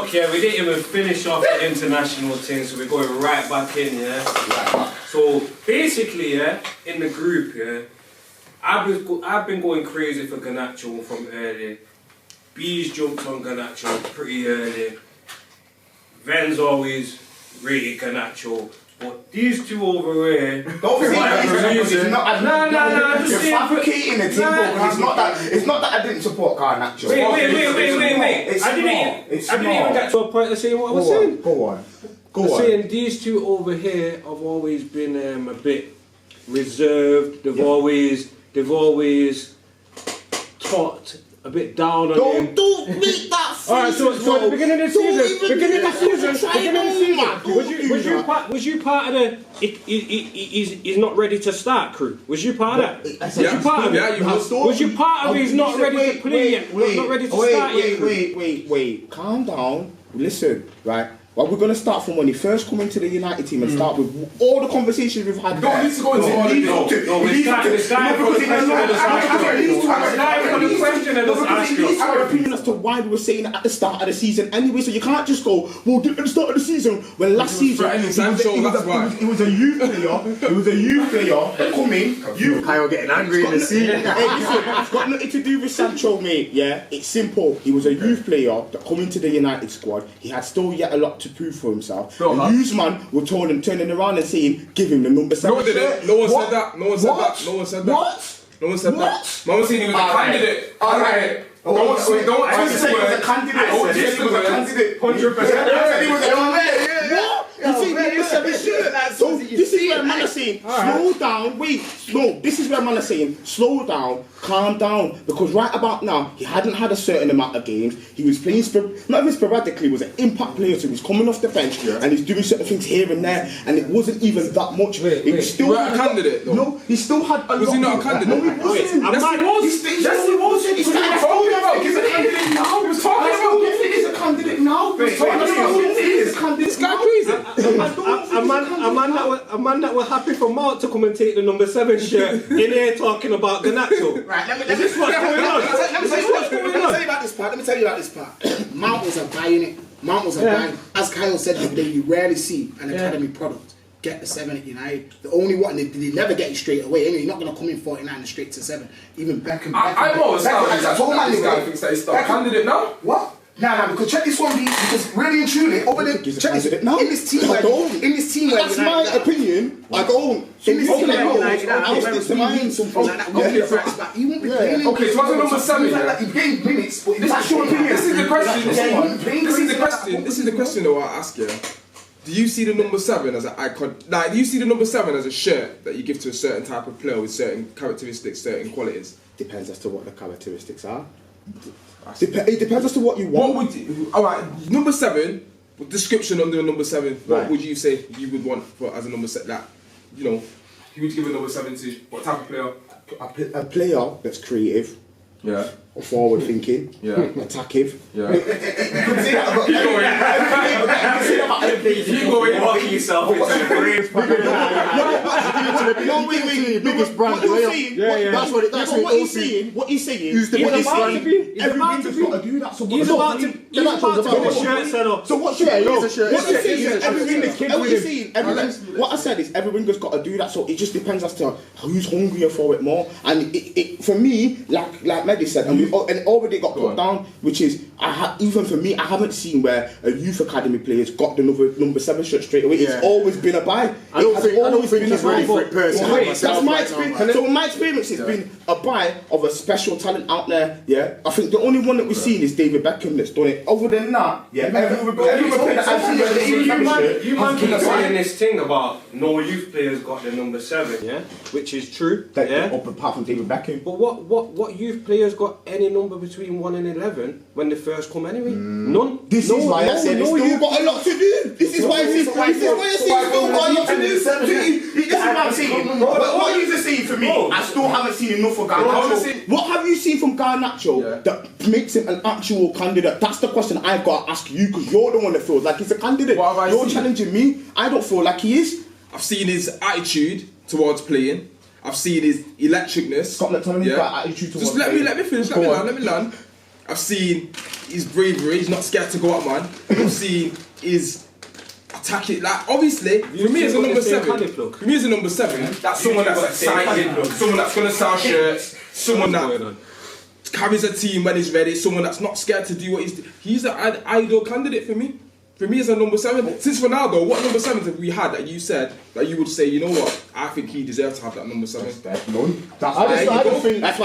Okay, we didn't even finish off the international thing, so we're going right back in, yeah? Right. So, basically, yeah, in the group, yeah, I've been going crazy for Garnacho from early. Bees jumped on Garnacho pretty early. Ven's always rated Garnacho. But these two over here, don't think you're fabricating the team, it's not that I didn't support Garnacho. Wait. I didn't even get to a point of saying what I was saying. Go on. Saying these two over here have always been a bit reserved. They've always talked a bit down on him. Don't make that face. Alright, so at the beginning of the season, was you part of the he's not ready to start crew? Was you part of that? Was you part of it? Was you part of he's not ready to play yet? Not ready to start yet? Wait. Calm down. Listen, right? Well, we're going to start from when he first come into the United team and start with all the conversations we've had. Don't need to go into all of it. I have an opinion as to why we were saying at the start of the season anyway, so you can't just go, well, at the start of the season, when last season, it was a youth player coming. Kyle getting angry in the seat. Hey, listen, it's got nothing to do with Sancho, mate, yeah? It's simple. He was a youth player that come into the United squad. He had still yet a lot to prove for himself. The youth man were turning around and saying, give him the number 7 shirt. No one said that. No one said that. Man was saying he was a candidate. Alright. Don't say he was a candidate. He was a candidate. 100%. He was a candidate. What? You see number 7 shirt? So this is where man are saying, slow down. Wait, no. This is where man are saying, slow down, calm down. Because right about now, he hadn't had a certain amount of games. He was playing, not even sporadically, he was an impact player. So he was coming off the bench and he's doing certain things here and there. And it wasn't even that much. He was still a candidate, though. No, he still had a lot. Was he not a candidate? No, he wasn't. Yes, he was. He's a candidate now. He was talking about he's a candidate now. This guy crazy. A man that was happy for Mount to come and take the number 7 shirt in here talking about Garnacho. Right, let me tell you about this part. Mount was a buy in it. Mount was a buy. As Kyle said the other day, you rarely see an academy product get the 7 at United. The only one, they never get it straight away. Anyway, you're not going to come in 49 and straight to 7. Even Beckham. I'm always this guy thinks that he's still a candidate now. What? Nah, because check this one, because really and truly, over there, check this, in this team, that's my opinion. I don't. In this team, I'll stick to mine. Something like that. He won't be playing. Okay, so what's the number 7? He gained minutes, but that's your opinion. This is the question. This is the question though I ask you. Do you see the number 7 as an icon? Like, do you see the number 7 as a shirt that you give to a certain type of player with certain characteristics, certain qualities? Depends as to what the characteristics are. It depends as to what you want. What would you, alright, number 7, description under number 7, what would you say you would want for as a number 7? That, you know, you would give a number 7 to what type of player? A player that's creative. Yeah. Forward thinking. Yeah. Attacking. Yeah. You going walking yourself into the grave. No, wait. Biggest brand player. That's what he's saying. What he's saying. He's about to be. Everybody's got to do that. He's about to be the shirt set up. So what should what I said is everybody's got to do that. So it just depends as to who's hungrier for it more. And it for me, like Mehdi said, and it already got put down, which is even for me, I haven't seen where a youth academy player's got the number 7 shirt straight away. It's always been a buy. I don't think he's ready for it personally. That's my experience. So my experience has been a buy of a special talent out there. Yeah, I think the only one that we've seen is David Beckham that's done it. Other than that, you man keep saying this thing about no youth players got the number 7, yeah, which is true. Apart from David Beckham. But what youth players got any number between 1 and 11 when they first come anyway? None. This is why I said it's still got a lot to do. This is why I say it's still got a lot to do. This is what I'm saying. What you just saying for me, I still haven't seen enough of Garnacho. What have you seen from Garnacho that makes him an actual candidate? That's the question I've got to ask you, because you're the one that feels like he's a candidate. You're challenging me. I don't feel like he is. I've seen his attitude towards playing. I've seen his electricness. Scotland, tell me about attitude towards just let me finish. Let me land. I've seen his bravery. He's not scared to go up, man. I've seen his attacking. Like obviously, for me as a number 7. For me as a number 7, that's someone that's excited, someone that's gonna sell shirts, someone that carries a team when he's ready, someone that's not scared to do what he's an ideal candidate for me. For me as a number 7, since Ronaldo, what number 7s have we had that you said that you would say, you know what, I think he deserves to have that number 7? None. That's why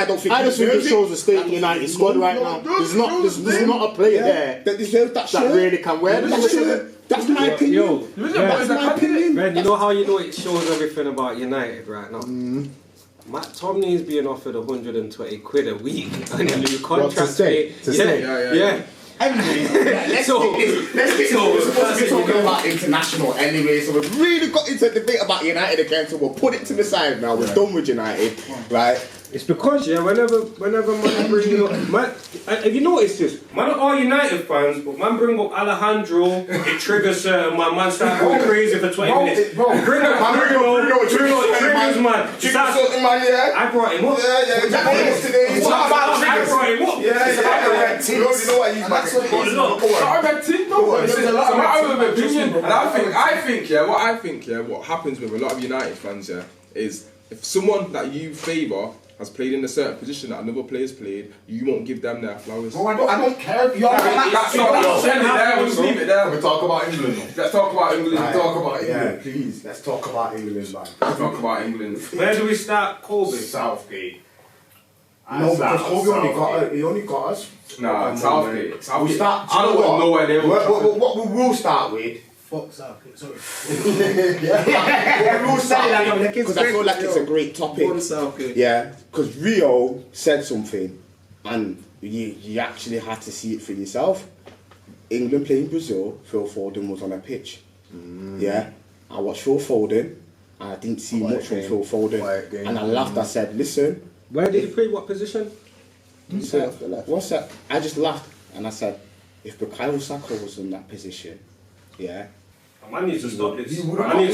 I don't think it shows the state of United squad right now. There's not a player there that deserves that shirt. That really can wear the shirt. That's my opinion. That's my opinion. Man, you know how you know it shows everything about United right now? Matt Tomney's being offered 120 quid a week and a new contract. Yeah. Anyway, let's get we're supposed to be talking about international anyway, so we've really got into a debate about United again, so we'll put it to the side now. We're done with United, right? It's because whenever man bring up, man, have you noticed this? Man are all United fans, but man bring up Alejandro, it triggers certain man start going crazy for 20 minutes. Bring up Bruno, it triggers man. I brought him up. It's not about triggers. I brought him up. It's about the red team. You know what he's back. It's not a red team, no. It's a matter of opinion. And I think, what happens with a lot of United fans, is if someone that you favour has played in a certain position that another player's played, you won't give them their flowers. Bro, I don't care. Let's leave it there. We talk about England. Let's talk about England. Talk about England, please. Let's talk about England, man. Let's talk about England. Where do we start, Kobie? Southgate. No, because Kobie only got us. Nah, Southgate. We start. I don't want to know where they were. What we will start with. Fuck Southgate, sorry. Because I feel like it's a great topic. Yeah, because Rio said something, and you actually had to see it for yourself. England playing Brazil, Phil Foden was on a pitch. Yeah, I watched Phil Foden, and I didn't see much from Phil Foden, and I laughed. I said, "Listen, where did he play? What position?" What's that? I just laughed, and I said, "If Bukayo Saka was in that position, yeah." Man needs to stop this. Bukayo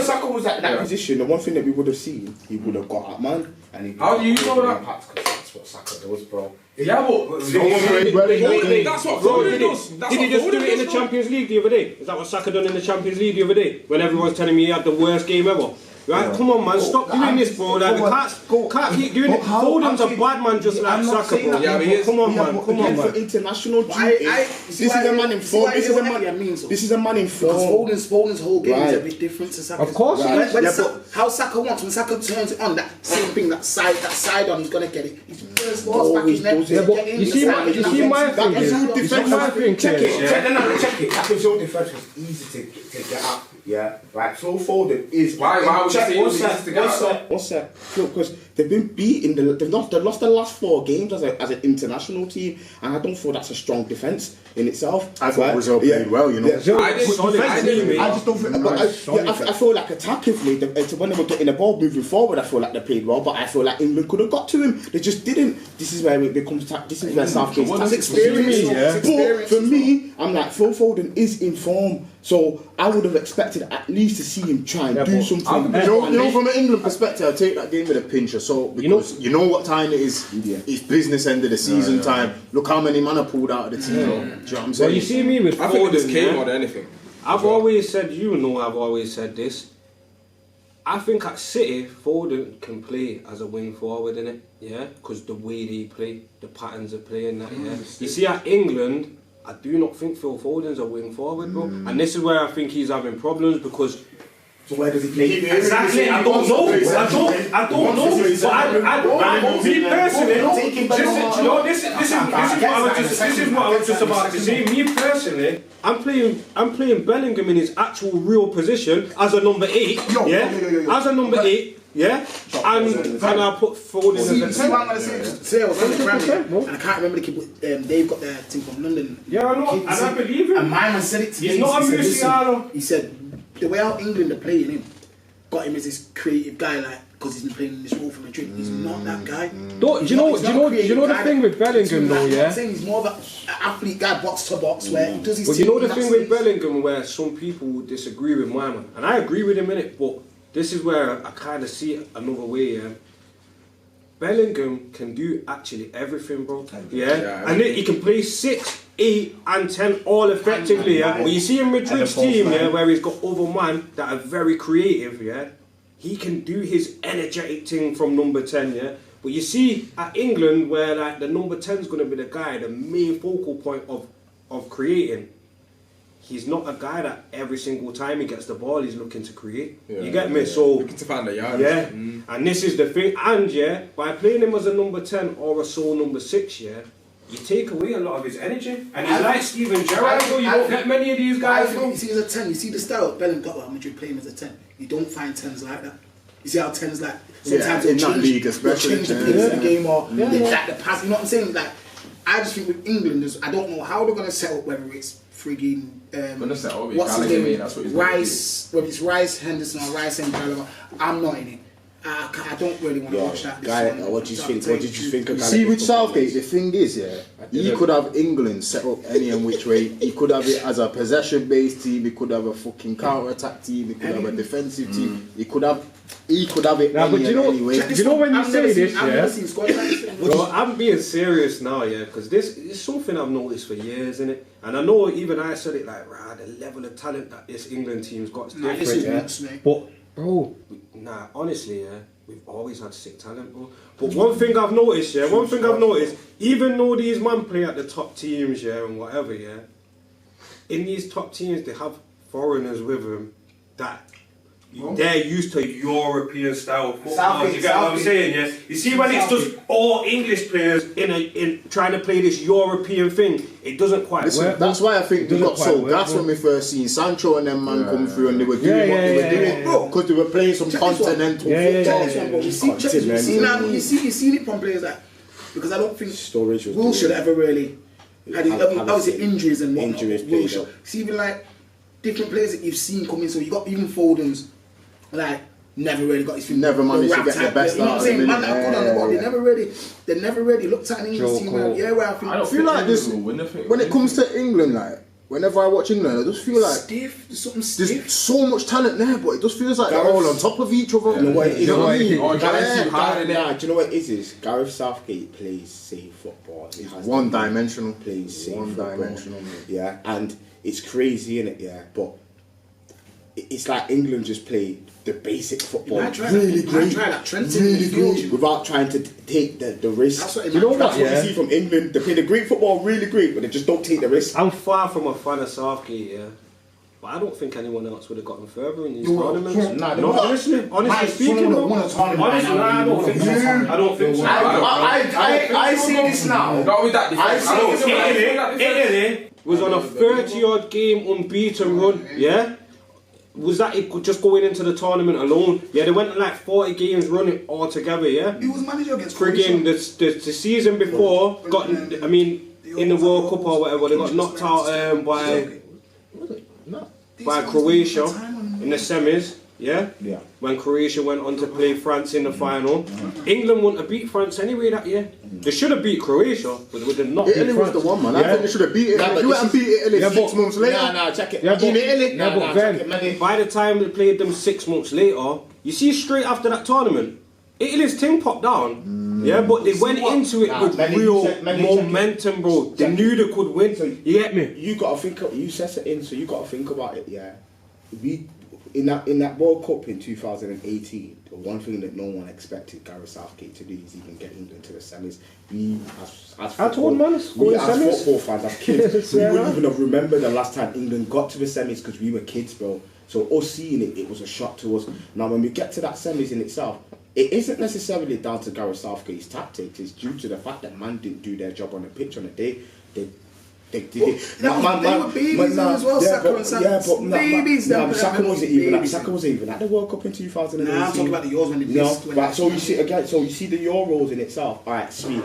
Saka was at that position. The one thing that we would have seen, he would have got up, man. And how do you know that? That's what Saka does, bro. Yeah, but that's what Foden does. Did he just do it in the Champions League the other day? Is that what Saka done in the Champions League the other day? When everyone's telling me he had the worst game ever. Right, come on, man, stop doing this, bro. Like, we can't keep doing it. Foden's a bad man, just like Saka, bro. Yeah, but come on, man. For international duty, this is a man in form. This is a man in form. Because Foden's whole game is a bit different to Saka's. Of course, how Saka wants, when Saka turns it on, that same thing, that side on, he's gonna get it. He's first balls back in there. You see my thing? Check it. That was your defense was easy to get up. Yeah, right. Phil Foden is. Why would you say it was easy to get up? What's that? Because they've been beaten. They've lost the last 4 games as an international team, and I don't feel that's a strong defence in itself. I thought Brazil played well, you know. I just don't think. I feel like attackively, when they were getting the ball moving forward, I feel like they played well. But I feel like England could have got to him. They just didn't. This is where it becomes. This is where Southgate's experience. But for me, I'm like Phil Foden is in form. So I would have expected at least to see him try and do something. You know, from an England perspective, I take that game with a pinch of salt because you know what time it is. It's business end of the season time. Look how many man are pulled out of the team. Do you know what I'm saying? Well, you see me with Foden. I think this came more than anything. I've always said, I've always said this. I think at City, Foden can play as a wing forward, innit? Yeah, because the way they play, the patterns of playing that. Yeah. You see at England, I do not think Phil Foden's a wing forward, bro. And this is where I think he's having problems because. So where does he play? Exactly, I don't know. But me personally, this is what I was just about to say. Me personally, I'm playing Bellingham in his actual real position as a number 8. As a number 8. Yeah, and I put Foden as a 10. See what I'm going to say? I was on the Grammy, and I can't remember the kid, they've got their team from London. Yeah, I know, and I believe him. And my man said it to me. He's not a Musiala. He said, the way how England are playing him, got him as this creative guy, like, because he's been playing in this role for Madrid. He's not that guy. Do you know the thing with Bellingham though, yeah? I'm saying he's more of an athlete guy, box to box, where he does his thing. But you know the thing with Bellingham where some people disagree with my man, and I agree with him in it, but this is where I kind of see it another way, yeah? Bellingham can do actually everything, bro. Yeah, and then he can play 6, 8, and 10 all effectively. Yeah, but you see in Madrid's team, yeah, where he's got other man that are very creative. Yeah, he can do his energetic thing from number 10. Yeah, but you see at England, where like the number 10 is going to be the guy, the main focal point of creating. He's not a guy that every single time he gets the ball, he's looking to create. You get me? So looking to find the yard. Yeah, and this is the thing. And yeah, by playing him as a number 10 or a sole number 6, yeah, you take away a lot of his energy. And he's like Steven Gerrard, you don't get many of these guys. You see, as a 10, you see the style Bellingham got at Madrid playing as a 10. You don't find 10s like that. You see how 10s like sometimes in that league especially change the pace of the game or like the pass. You know what I'm saying? Like, I just think with England, I don't know how they're gonna set up, whether it's frigging what's his name? Rice, whether it's Rice Henderson or Rice and Gallagher. I'm not in it. I don't really want to watch that. What did you think of Gallagher? See, with Southgate, the thing is, he could have England set up any and which way. He could have it as a possession-based team. He could have a fucking counter-attack team. He could have a defensive team. He could have it any way. You know when you say this, yeah? Well, I'm being serious now, yeah, because this is something I've noticed for years, innit? And I know even I said it like, the level of talent that this England team's got is different, yeah? But, bro, honestly, yeah, we've always had sick talent, bro. But one thing I've noticed, even though these men play at the top teams, yeah, and whatever, yeah, in these top teams, they have foreigners with them that they're used to European style football. You get what I'm saying? Yeah. You see when it's just all English players in trying to play this European thing, it doesn't quite work. That's why I think we got so gas when we first seen Sancho and them man come through and they were doing what they were doing because they were playing some continental football. You seen it from players that because I don't think Wilshere ever really had obviously injuries and whatnot. Wilshere. See even like different players that you've seen come in. So you got even Foden's. Like, never really got his feet. Never managed to get the best out of him. Man, that good on the ball. They never really looked at an English team. Where I feel like this, when it comes to England, like, whenever I watch England, I just feel like stiff. There's something stiff. There's so much talent there, but it just feels like they're all on top of each other. Do you know what it is? Gareth Southgate plays safe football. He has one-dimensional. Plays safe one-dimensional. Yeah, and it's crazy, innit? Yeah, but it's like England just play the basic football really great, without trying to take the risk. That's what you see from England. They play the great football really great, but they just don't take the risk. I'm far from a fan of Southgate, yeah. But I don't think anyone else would have gotten further in these tournaments. Honestly speaking, I don't think so. I see this now. Not with that defense. Italy was on a 30-odd game unbeaten run, yeah? Was that it just going into the tournament alone? Yeah, they went like 40 games running all together, yeah? He was manager against friggin' the season before, in the World Cup or whatever, they got knocked out by Croatia in the semis, yeah? When Croatia went on to play France in the final. England wouldn't have beat France anyway that year. They should have beat Croatia, but they did not beat France. Italy was the one, man. I think they should have beat Italy. You went and beat Italy 6 months later. Check it. In Italy, by the time they played them 6 months later, you see straight after that tournament, Italy's team popped down. Yeah, but they went into it with real momentum, bro. They knew they could win. You get me? You gotta think. You set it in, so you gotta think about it. Yeah, in that World Cup in 2018, the one thing that no one expected Gareth Southgate to do is even get England to the semis. We, as football fans, as kids, we wouldn't even have remembered the last time England got to the semis because we were kids, bro. So us seeing it was a shock to us. Now, when we get to that semis in itself, it isn't necessarily down to Gareth Southgate's tactics. It's due to the fact that man didn't do their job on the pitch on the day. They were babies as well. Saka wasn't even at the World Cup in 2018. Nah, I'm talking about the Euros when they missed. Right, so you see the Euros in itself. All right, sweet.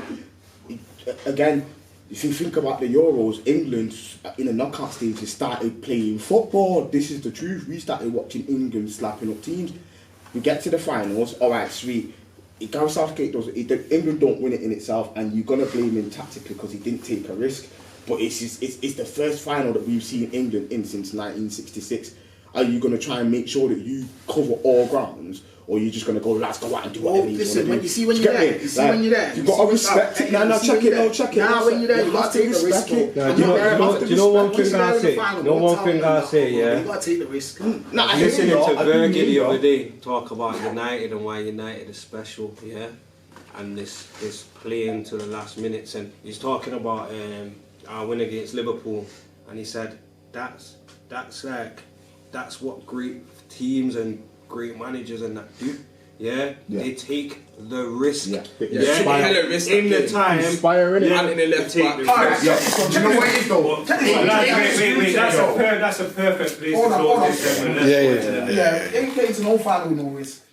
Again, if you think about the Euros, England in the knockout stages started playing football. This is the truth. We started watching England slapping up teams. We get to the finals. All right, sweet. Gareth Southgate England don't win it in itself, and you're gonna blame him tactically because he didn't take a risk. But it's the first final that we've seen England in since 1966. are you going to try and make sure that you cover all grounds? Or are you just going to go, lads, go out and do whatever you want to do? You see when you're there, you've got to respect it. No, check it. Now when you're there, you got to take the risk. Do you know one thing I say? Yeah. You got to take the risk. Listening to Bergie the other day talk about United and why United is special, yeah? And this playing to the last minutes, and he's talking about our win against Liverpool, and he said that's what great teams and great managers and that do. Yeah, they take the risk. In the time. Inspiring it. And in the left back. Do you know what it is though? Wait. That's a perfect place to close this. Yeah. In case no final, no risk.